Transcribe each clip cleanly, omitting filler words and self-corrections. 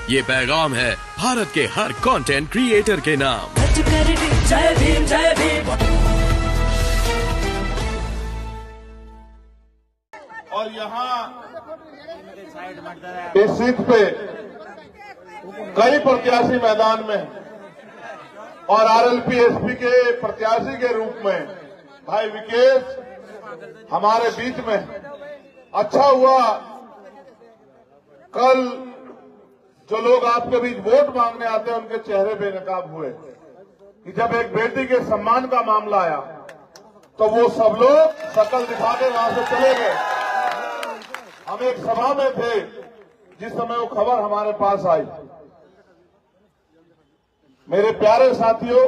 ये पैगाम है भारत के हर कंटेंट क्रिएटर के नाम। जय भीम जय भीम। और यहाँ इस सीट पे कई प्रत्याशी मैदान में और आरएलपी एसपी के प्रत्याशी के रूप में भाई विकेश हमारे बीच में। अच्छा हुआ कल जो लोग आपके बीच वोट मांगने आते हैं उनके चेहरे बेनकाब हुए कि जब एक बेटी के सम्मान का मामला आया तो वो सब लोग शक्ल दिखा के वहां से चले गए। हम एक सभा में थे जिस समय वो खबर हमारे पास आई। मेरे प्यारे साथियों,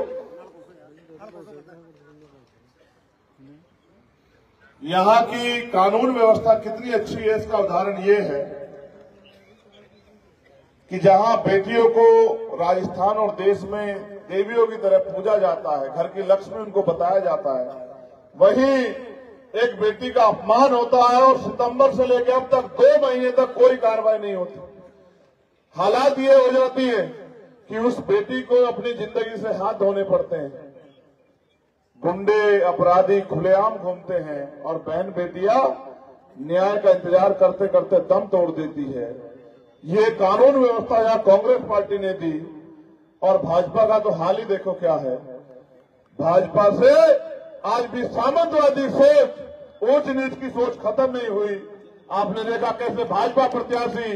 यहाँ की कानून व्यवस्था कितनी अच्छी है इसका उदाहरण ये है कि जहां बेटियों को राजस्थान और देश में देवियों की तरह पूजा जाता है, घर की लक्ष्मी उनको बताया जाता है, वहीं एक बेटी का अपमान होता है और सितंबर से लेकर अब तक 2 महीने तक कोई कार्रवाई नहीं होती। हालात ये हो जाती है कि उस बेटी को अपनी जिंदगी से हाथ धोने पड़ते हैं। गुंडे अपराधी खुलेआम घूमते हैं और बहन बेटियां न्याय का इंतजार करते करते दम तोड़ देती है। ये कानून व्यवस्था यहाँ कांग्रेस पार्टी ने दी और भाजपा का तो हाल ही देखो क्या है। भाजपा से आज भी सामंतवादी सोच, ऊंच नीच की सोच खत्म नहीं हुई। आपने देखा कैसे भाजपा प्रत्याशी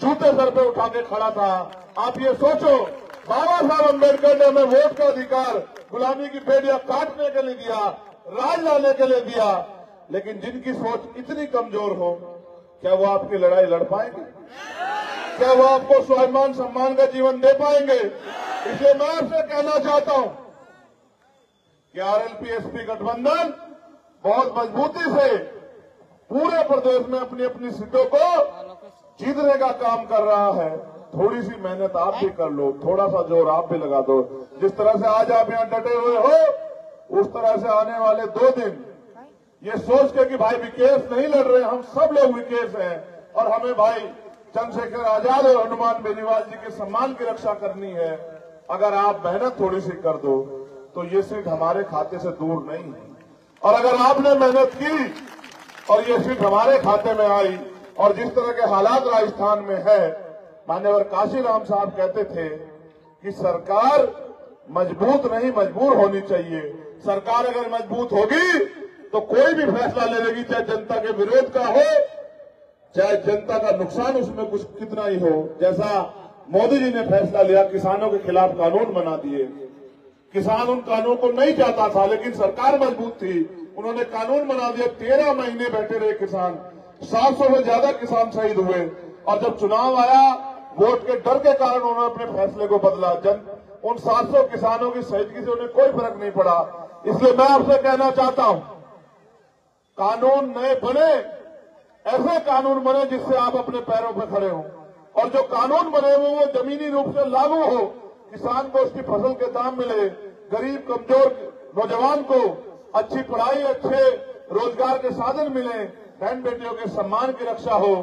जूते सर पे उठा के खड़ा था। आप ये सोचो, बाबा साहब अम्बेडकर ने हमें वोट का अधिकार गुलामी की बेड़ियां काटने के लिए दिया, राज लाने के लिए दिया, लेकिन जिनकी सोच इतनी कमजोर हो, क्या वो आपकी लड़ाई लड़ पाएंगे? क्या वो आपको स्वाभिमान सम्मान का जीवन दे पाएंगे? इसलिए मैं आपसे कहना चाहता हूं कि आरएलपी एसपी गठबंधन बहुत मजबूती से पूरे प्रदेश में अपनी अपनी सीटों को जीतने का काम कर रहा है। थोड़ी सी मेहनत आप भी कर लो, थोड़ा सा जोर आप भी लगा दो। जिस तरह से आज आप यहाँ डटे हुए हो, उस तरह से आने वाले 2 दिन ये सोच के कि भाई विकेश नहीं लड़ रहे, हम सब लोग विकेश हैं और हमें भाई चंद्रशेखर आजाद और हनुमान बेनीवाल जी के सम्मान की रक्षा करनी है। अगर आप मेहनत थोड़ी सी कर दो तो ये सीट हमारे खाते से दूर नहीं है। और अगर आपने मेहनत की और ये सीट हमारे खाते में आई और जिस तरह के हालात राजस्थान में है, मान्यवर काशीराम साहब कहते थे कि सरकार मजबूत नहीं मजबूर होनी चाहिए। सरकार अगर मजबूत होगी तो कोई भी फैसला ले लेगी, चाहे जनता के विरोध का हो, चाहे जनता का नुकसान उसमें कुछ कितना ही हो। जैसा मोदी जी ने फैसला लिया, किसानों के खिलाफ कानून बना दिए। किसान उन कानून को नहीं चाहता था, लेकिन सरकार मजबूत थी, उन्होंने कानून बना दिया। 13 महीने बैठे रहे किसान, 700 से ज्यादा किसान शहीद हुए और जब चुनाव आया, वोट के डर के कारण उन्होंने अपने फैसले को बदला। उन 700 किसानों की शहीदगी से उन्हें कोई फर्क नहीं पड़ा। इसलिए मैं आपसे कहना चाहता हूं, कानून नए बने, ऐसे कानून बने जिससे आप अपने पैरों पर खड़े हों और जो कानून बने वो जमीनी रूप से लागू हो। किसान को उसकी फसल के दाम मिले, गरीब कमजोर नौजवान को अच्छी पढ़ाई, अच्छे रोजगार के साधन मिले, बहन बेटियों के सम्मान की रक्षा हो,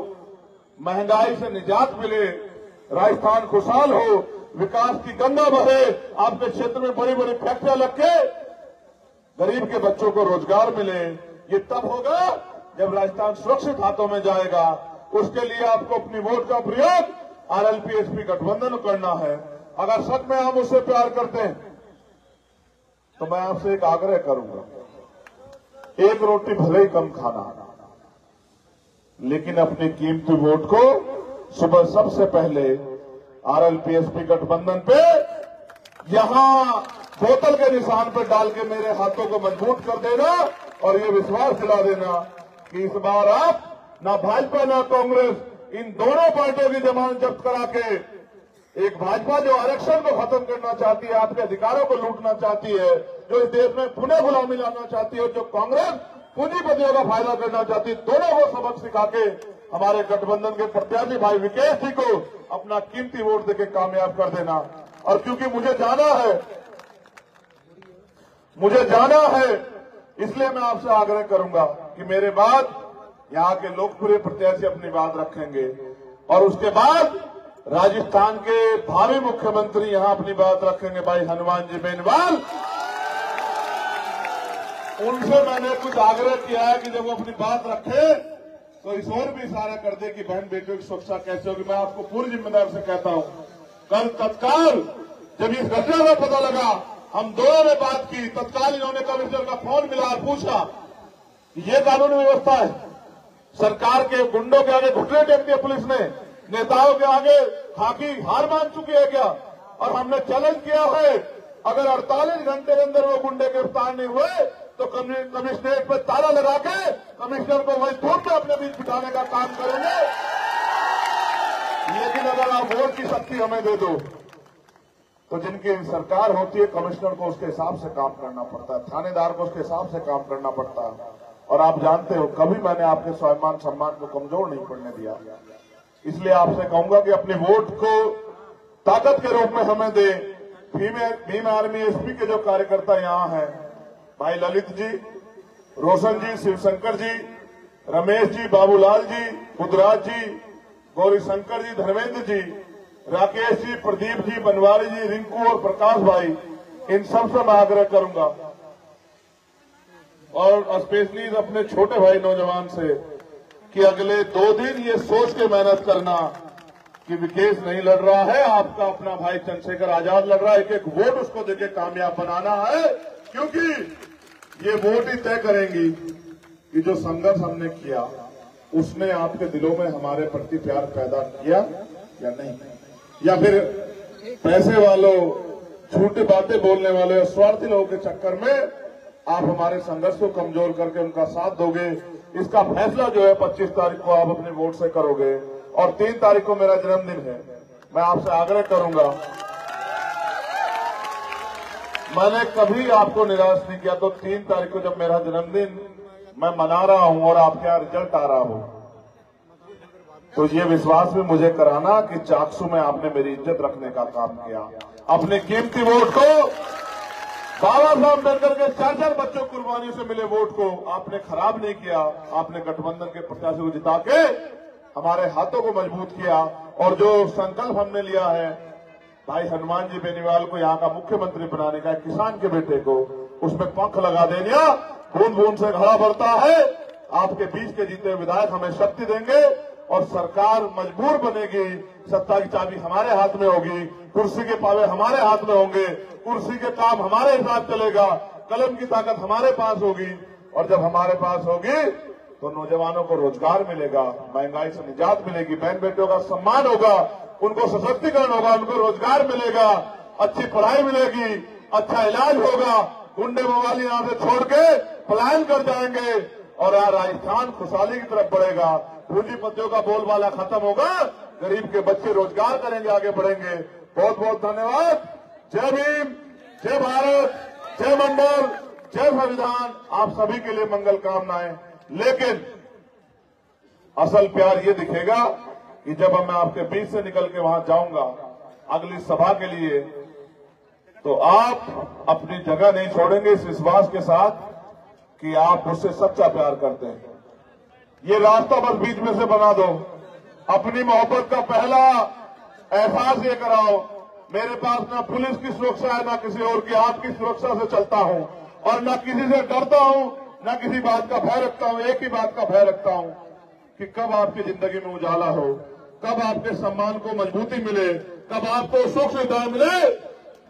महंगाई से निजात मिले, राजस्थान खुशहाल हो, विकास की गंगा बहे, आपके क्षेत्र में बड़ी बड़ी फैक्ट्रियां लग के गरीब के बच्चों को रोजगार मिले। ये तब होगा जब राजस्थान सुरक्षित हाथों में जाएगा। उसके लिए आपको अपनी वोट का प्रयोग आरएलपी एसपी गठबंधन को करना है। अगर सच में आप उससे प्यार करते हैं तो मैं आपसे एक आग्रह करूंगा, एक रोटी भले ही कम खाना, लेकिन अपनी कीमती वोट को सुबह सबसे पहले आरएलपी एसपी गठबंधन पे यहां बोतल के निशान पर डाल के मेरे हाथों को मजबूत कर देना और ये विश्वास दिला देना कि इस बार आप ना भाजपा ना कांग्रेस, इन दोनों पार्टियों की जमानत जब्त करा के, एक भाजपा जो आरक्षण को खत्म करना चाहती है, आपके अधिकारों को लूटना चाहती है, जो इस देश में पुनः गुलामी लाना चाहती है, जो कांग्रेस पूंजीपतियों का फायदा करना चाहती है, दोनों को सबक सिखा के हमारे गठबंधन के प्रत्याशी भाई विकेश जी को अपना कीमती वोट देके कामयाब कर देना। और क्योंकि मुझे जाना है इसलिए मैं आपसे आग्रह करूंगा कि मेरे बाद यहाँ के लोकप्रिय प्रत्याशी अपनी बात रखेंगे और उसके बाद राजस्थान के भावी मुख्यमंत्री यहां अपनी बात रखेंगे, भाई हनुमान जी बेनीवाल। उनसे मैंने कुछ आग्रह किया है कि जब वो अपनी बात रखे तो इस ओर भी इशारा कर दे कि बहन बेटियों की सुरक्षा कैसे होगी। मैं आपको पूरी जिम्मेदारी से कहता हूं, कल तत्काल जब इस घटना का पता लगा, हम दोनों ने बात की। तत्काल इन्होंने कमिश्नर का फोन मिला और पूछा, ये कानून व्यवस्था है? सरकार के गुंडों के आगे घुटने टेक दिए पुलिस ने, नेताओं के आगे खाकी हार मान चुकी है क्या? और हमने चैलेंज किया है, अगर 48 घंटे के अंदर वो गुंडे गिरफ्तार नहीं हुए तो कमिश्नरेट पर ताला लगा के कमिश्नर को वही धूप में अपने बीच बिठाने का काम करेंगे। लेकिन अगर आप वोट की शक्ति हमें दे दो तो जिनकी सरकार होती है, कमिश्नर को उसके हिसाब से काम करना पड़ता है, थानेदार को उसके हिसाब से काम करना पड़ता है। और आप जानते हो, कभी मैंने आपके स्वाभिमान सम्मान को कमजोर नहीं पड़ने दिया। इसलिए आपसे कहूंगा कि अपने वोट को ताकत के रूप में हमें दे। भीम आर्मी एसपी के जो कार्यकर्ता यहाँ हैं, भाई ललित जी, रोशन जी, शिवशंकर जी, रमेश जी, बाबूलाल जी, बुधराज जी, गौरी शंकर जी, धर्मेंद्र जी, राकेश जी, प्रदीप जी, बनवारी जी, रिंकू और प्रकाश भाई, इन सबसे मैं आग्रह करूंगा, और स्पेशली अपने छोटे भाई नौजवान से, कि अगले 2 दिन ये सोच के मेहनत करना कि विकेश नहीं लड़ रहा है, आपका अपना भाई चंद्रशेखर आजाद लड़ रहा है। एक वोट उसको देके कामयाब बनाना है, क्योंकि ये वोट ही तय करेंगी कि जो संघर्ष हमने किया उसने आपके दिलों में हमारे प्रति प्यार पैदा किया या नहीं, या फिर पैसे वालों, झूठी बातें बोलने वाले और स्वार्थी लोगों के चक्कर में आप हमारे संघर्ष को कमजोर करके उनका साथ दोगे। इसका फैसला जो है 25 तारीख को आप अपने वोट से करोगे। और 3 तारीख को मेरा जन्मदिन है। मैं आपसे आग्रह करूंगा, मैंने कभी आपको निराश नहीं किया, तो 3 तारीख को जब मेरा जन्मदिन मैं मना रहा हूं और आपके यहाँ रिजल्ट आ रहा हो, तो ये विश्वास भी मुझे कराना कि चाकसू में आपने मेरी इज्जत रखने का काम किया। अपने कीमती वोट को, बाबा साहब अम्बेडकर के 4 बच्चों कुर्बानी से मिले वोट को आपने खराब नहीं किया। आपने गठबंधन के प्रत्याशी को जिता के हमारे हाथों को मजबूत किया। और जो संकल्प हमने लिया है भाई हनुमान जी बेनीवाल को यहाँ का मुख्यमंत्री बनाने का, किसान के बेटे को, उसमें पंख लगा देना। बूंद बूंद से घड़ा भरता है। आपके बीच के जीते हुए विधायक हमें शक्ति देंगे और सरकार मजबूर बनेगी। सत्ता की चाबी हमारे हाथ में होगी, कुर्सी के पावे हमारे हाथ में होंगे, कुर्सी के काम हमारे हिसाब चलेगा, कलम की ताकत हमारे पास होगी। और जब हमारे पास होगी तो नौजवानों को रोजगार मिलेगा, महंगाई से निजात मिलेगी, बहन बेटियों का सम्मान होगा, उनको सशक्तिकरण होगा, उनको रोजगार मिलेगा, अच्छी पढ़ाई मिलेगी, अच्छा इलाज होगा, गुंडे मवाली यहां से छोड़ के पलायन कर जाएंगे और राजस्थान खुशहाली की तरफ बढ़ेगा। पूंजीपतियों का बोलबाला खत्म होगा, गरीब के बच्चे रोजगार करेंगे, आगे बढ़ेंगे। बहुत बहुत धन्यवाद। जय भीम, जय भारत, जय मंडल, जय संविधान। आप सभी के लिए मंगल कामनाएं। लेकिन असल प्यार ये दिखेगा कि जब मैं आपके बीच से निकल के वहां जाऊंगा अगली सभा के लिए, तो आप अपनी जगह नहीं छोड़ेंगे, इस विश्वास के साथ कि आप मुझसे सच्चा प्यार करते हैं। ये रास्ता बस बीच में से बना दो। अपनी मोहब्बत का पहला एहसास ये कराओ, मेरे पास ना पुलिस की सुरक्षा है, ना किसी और की, आपकी सुरक्षा से चलता हूं और ना किसी से डरता हूं, ना किसी बात का भय रखता हूं। एक ही बात का भय रखता हूं कि कब आपकी जिंदगी में उजाला हो, कब आपके सम्मान को मजबूती मिले, कब आपको सुख सुविधाएं मिले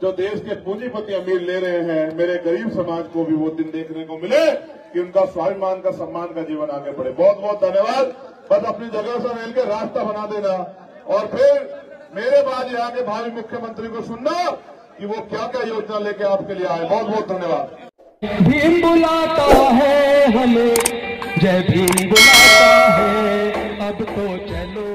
जो देश के पूंजीपति अमीर ले रहे हैं। मेरे गरीब समाज को भी वो दिन देखने को मिले कि उनका स्वाभिमान का, सम्मान का जीवन आगे बढ़े। बहुत बहुत धन्यवाद। बस अपनी जगह से मिलकर रास्ता बना देना और फिर मेरे बाद यहाँ के भावी मुख्यमंत्री को सुनना कि वो क्या क्या योजना लेके आपके लिए आए। बहुत बहुत धन्यवाद। भीम बुलाता है हमें, जय भीम बुलाता है, अब तो चलो।